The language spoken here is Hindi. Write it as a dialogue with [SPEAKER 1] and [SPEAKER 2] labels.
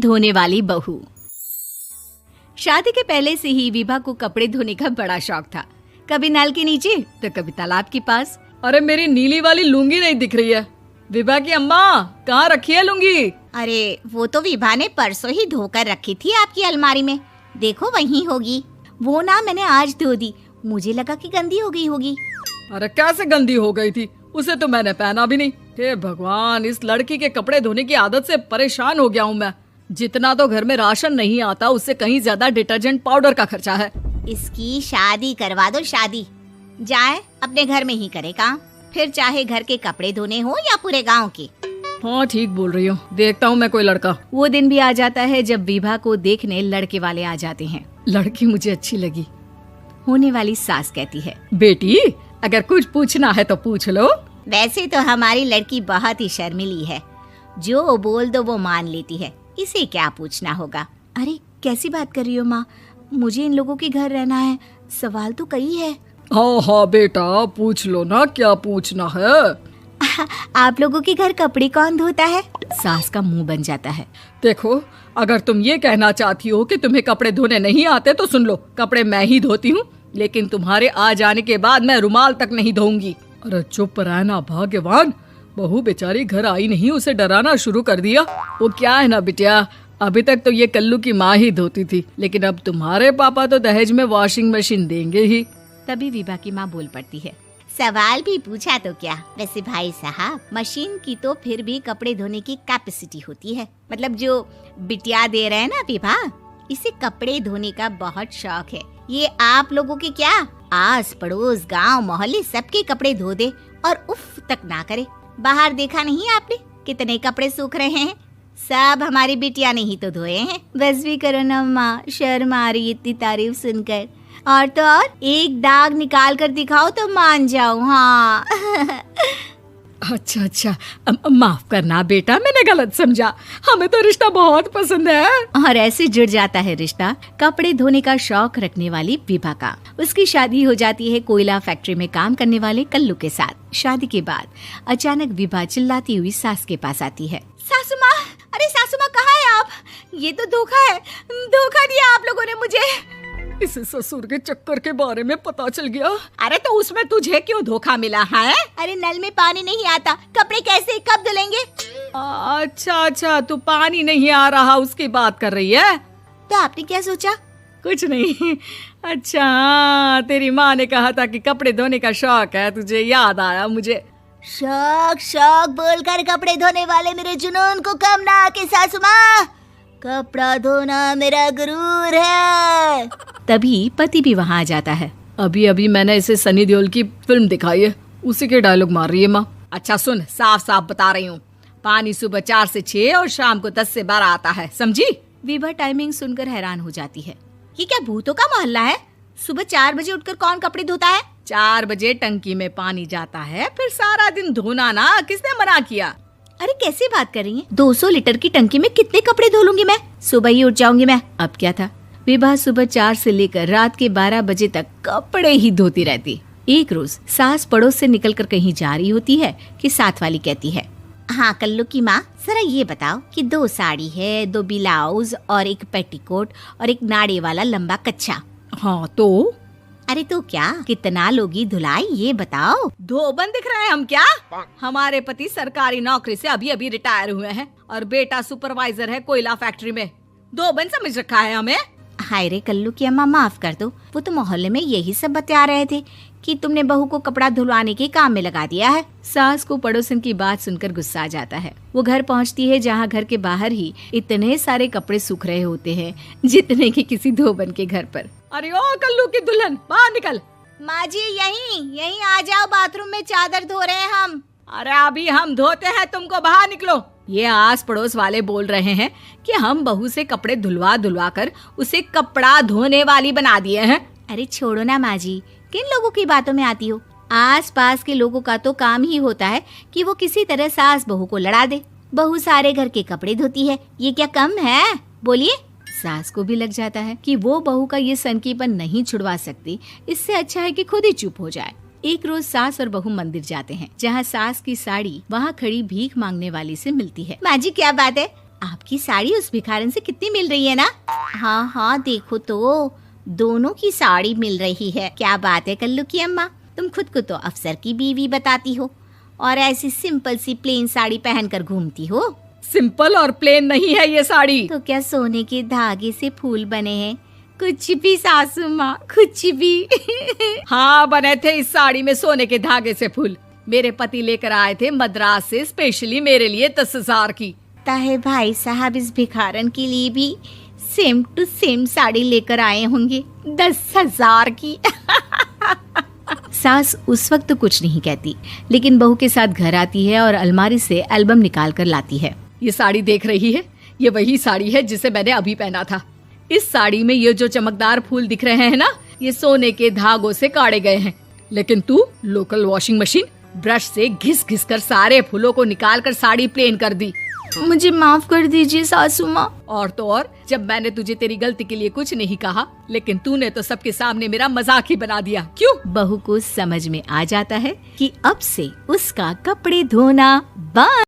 [SPEAKER 1] धोने वाली बहू। शादी के पहले से ही विभा को कपड़े धोने का बड़ा शौक था। कभी नल के नीचे तो कभी तालाब के पास।
[SPEAKER 2] अरे मेरी नीली वाली लुंगी नहीं दिख रही है। विभा की अम्मा, कहाँ रखी है लुंगी?
[SPEAKER 3] अरे वो तो विभा ने परसों ही धोकर रखी थी आपकी अलमारी में, देखो वहीं होगी। वो ना मैंने आज धो दी, मुझे लगा कि गंदी हो गई होगी।
[SPEAKER 2] अरे कैसे गंदी हो गई थी? उसे तो मैंने पहना भी नहीं। हे भगवान, इस लड़की के कपड़े धोने की आदत से परेशान हो गया हूँ मैं। जितना तो घर में राशन नहीं आता, उससे कहीं ज्यादा डिटर्जेंट पाउडर का खर्चा है।
[SPEAKER 3] इसकी शादी करवा दो, शादी। जाए अपने घर में ही करे काम, फिर चाहे घर के कपड़े धोने हो या पूरे गांव के।
[SPEAKER 2] हाँ ठीक बोल रही हो, देखता हूँ मैं कोई लड़का।
[SPEAKER 1] वो दिन भी आ जाता है जब विभा को देखने लड़के वाले आ जाते हैं।
[SPEAKER 2] लड़की मुझे अच्छी लगी।
[SPEAKER 1] होने वाली सास कहती है,
[SPEAKER 2] बेटी अगर कुछ पूछना है तो पूछ लो।
[SPEAKER 3] वैसे तो हमारी लड़की बहुत ही शर्मीली है, जो बोल दो वो मान लेती है, इसे क्या पूछना होगा।
[SPEAKER 1] अरे कैसी बात कर रही हो माँ, मुझे इन लोगों के घर रहना है, सवाल तो कई है।
[SPEAKER 2] हाँ हाँ बेटा, पूछ लो ना, क्या पूछना है।
[SPEAKER 1] आप लोगों के घर कपड़े कौन धोता है? सास का मुंह बन जाता है।
[SPEAKER 2] देखो, अगर तुम ये कहना चाहती हो कि तुम्हें कपड़े धोने नहीं आते तो सुन लो, कपड़े मैं ही धोती हूँ, लेकिन तुम्हारे आ जाने के बाद मैं रुमाल तक नहीं धोऊंगी। अरे चुप रहना भाग्यवान, बहू बेचारी घर आई नहीं, उसे डराना शुरू कर दिया। वो क्या है ना बिटिया, अभी तक तो ये कल्लू की माँ ही धोती थी, लेकिन अब तुम्हारे पापा तो दहेज में वॉशिंग मशीन देंगे ही।
[SPEAKER 1] तभी विभा की माँ बोल पड़ती है,
[SPEAKER 3] सवाल भी पूछा तो क्या। वैसे भाई साहब, मशीन की तो फिर भी कपड़े धोने की कैपेसिटी होती है। मतलब जो बिटिया दे रहे हैं ना विभा, इसे कपड़े धोने का बहुत शौक है। ये आप लोगों के क्या, आस पड़ोस गांव मोहल्ले सबके कपड़े धो दे और उफ तक ना करे। बाहर देखा नहीं आपने कितने कपड़े सूख रहे हैं? सब हमारी बिटिया ने ही तो धोए हैं।
[SPEAKER 1] बस भी करो ना माँ, शर्म आ रही इतनी तारीफ सुनकर। और तो और एक दाग निकाल कर दिखाओ तो मान जाओ। हाँ
[SPEAKER 2] अच्छा, माफ करना बेटा, मैंने गलत समझा। हमें तो रिश्ता बहुत पसंद है।
[SPEAKER 1] और ऐसे जुड़ जाता है रिश्ता कपड़े धोने का शौक रखने वाली विभा का। उसकी शादी हो जाती है कोयला फैक्ट्री में काम करने वाले कल्लू के साथ। शादी के बाद अचानक विभा चिल्लाती हुई सास के पास आती है।
[SPEAKER 3] सासू माँ, अरे सासू माँ कहाँ है आप? ये तो धोखा है, धोखा दिया आप लोगों ने मुझे।
[SPEAKER 2] इसे ससुर के चक्कर के बारे में पता चल गया।
[SPEAKER 3] अरे तो उसमें तुझे क्यों धोखा मिला है? अरे नल में पानी नहीं आता, कपड़े कैसे कब धुलेंगे?
[SPEAKER 2] अच्छा, तू पानी नहीं आ रहा उसकी बात कर रही है।
[SPEAKER 3] तो आपने क्या सोचा?
[SPEAKER 2] कुछ नहीं। अच्छा, तेरी माँ ने कहा था कि कपड़े धोने का शौक है तुझे, याद आया मुझे।
[SPEAKER 3] शौक बोलकर कपड़े धोने वाले मेरे जुनून को कम ना आके सासू माँ, कपड़ा धोना मेरा गुरूर है।
[SPEAKER 1] तभी पति भी वहाँ आ जाता है।
[SPEAKER 2] अभी मैंने इसे सनी देओल की फिल्म दिखाई है, उसी के डायलॉग मार रही है माँ। अच्छा सुन, साफ साफ बता रही हूँ, पानी सुबह 4 से 6 और शाम को 10 से 12 आता है, समझी?
[SPEAKER 1] विभा टाइमिंग सुनकर हैरान हो जाती है।
[SPEAKER 3] ये क्या भूतों का मोहल्ला है? सुबह 4 बजे उठकर कौन कपड़े धोता है?
[SPEAKER 2] 4 बजे टंकी में पानी जाता है, फिर सारा दिन धोना ना, किसने मना किया?
[SPEAKER 1] अरे कैसी बात कर रही हैं? 200 लीटर की टंकी में कितने कपड़े धो लूंगी मैं? सुबह ही उठ जाऊंगी मैं। अब क्या था, विभा सुबह 4 से लेकर रात के 12 बजे तक कपड़े ही धोती रहती। एक रोज सास पड़ोस से निकलकर कहीं जा रही होती है कि साथ वाली कहती है,
[SPEAKER 3] हाँ कल्लू की माँ, जरा ये बताओ कि 2 साड़ी है, 2 ब्लाउज और एक पेटीकोट और एक नाड़े वाला लंबा कच्छा।
[SPEAKER 2] हाँ तो?
[SPEAKER 3] अरे तो क्या, कितना लोगी धुलाई ये बताओ।
[SPEAKER 2] धोबन दिख रहे हैं हम क्या? हमारे पति सरकारी नौकरी से अभी रिटायर हुए हैं और बेटा सुपरवाइजर है कोयला फैक्ट्री में। धोबन समझ रखा है हमें?
[SPEAKER 3] हाय रे कल्लू की अम्मा, माफ कर दो, वो तो मोहल्ले में यही सब बता रहे थे कि तुमने बहू को कपड़ा धुलवाने के काम में लगा दिया है।
[SPEAKER 1] सास को पड़ोसन की बात सुनकर गुस्सा आ जाता है। वो घर पहुंचती है जहां घर के बाहर ही इतने सारे कपड़े सूख रहे होते हैं जितने कि किसी धोबन के घर पर।
[SPEAKER 2] अरे ओ कल्लू की दुल्हन, बाहर निकल।
[SPEAKER 3] माँ जी यहीं आ जाओ, बाथरूम में चादर धो रहे हैं हम।
[SPEAKER 2] अरे अभी हम धोते हैं, तुमको बाहर निकलो। ये आस पड़ोस वाले बोल रहे हैं कि हम बहू से कपड़े धुलवा कर उसे कपड़ा धोने वाली बना दिए हैं।
[SPEAKER 3] अरे छोड़ो ना माँ जी, किन लोगों की बातों में आती हो? आस पास के लोगों का तो काम ही होता है कि वो किसी तरह सास बहू को लड़ा दे। बहू सारे घर के कपड़े धोती है, ये क्या कम है? बोलिए।
[SPEAKER 1] सास को भी लग जाता है कि वो बहू का ये सनकीपन नहीं छुड़वा सकती, इससे अच्छा है कि खुद ही चुप हो जाए। एक रोज सास और बहू मंदिर जाते हैं, जहाँ सास की साड़ी वहाँ खड़ी भीख मांगने वाली से मिलती है।
[SPEAKER 3] माँ जी क्या बात है, आपकी साड़ी उस भिखारन से कितनी मिल रही है ना? हाँ हाँ देखो तो, दोनों की साड़ी मिल रही है। क्या बात है कल्लू की अम्मा, तुम खुद को तो अफसर की बीवी बताती हो और ऐसी सिंपल सी प्लेन साड़ी पहनकर घूमती हो।
[SPEAKER 2] सिंपल और प्लेन नहीं है ये साड़ी।
[SPEAKER 3] तो क्या सोने के धागे से फूल बने हैं? कुछ भी सासू माँ, कुछ भी।
[SPEAKER 2] हाँ बने थे इस साड़ी में सोने के धागे से फूल। मेरे पति लेकर आए थे मद्रास से स्पेशली मेरे लिए 10,000 की।
[SPEAKER 3] ताहे भाई साहब इस भिखारन के लिए भी सेम टू सेम साड़ी लेकर आए होंगे 10,000 की।
[SPEAKER 1] सास उस वक्त तो कुछ नहीं कहती, लेकिन बहू के साथ घर आती है और अलमारी से एल्बम निकाल कर लाती है।
[SPEAKER 2] ये साड़ी देख रही है, ये वही साड़ी है जिसे मैंने अभी पहना था। इस साड़ी में ये जो चमकदार फूल दिख रहे हैं ना, ये सोने के धागों से काटे गए हैं। लेकिन तू लोकल वॉशिंग मशीन ब्रश से घिस घिस कर सारे फूलों को निकाल कर साड़ी प्लेन कर दी।
[SPEAKER 1] मुझे माफ कर दीजिए सासू माँ।
[SPEAKER 2] और तो और, जब मैंने तुझे तेरी गलती के लिए कुछ नहीं कहा, लेकिन तूने तो सबके सामने मेरा मजाक ही बना दिया। क्यों?
[SPEAKER 1] बहू को समझ में आ जाता है कि अब से उसका कपड़े धोना बंद।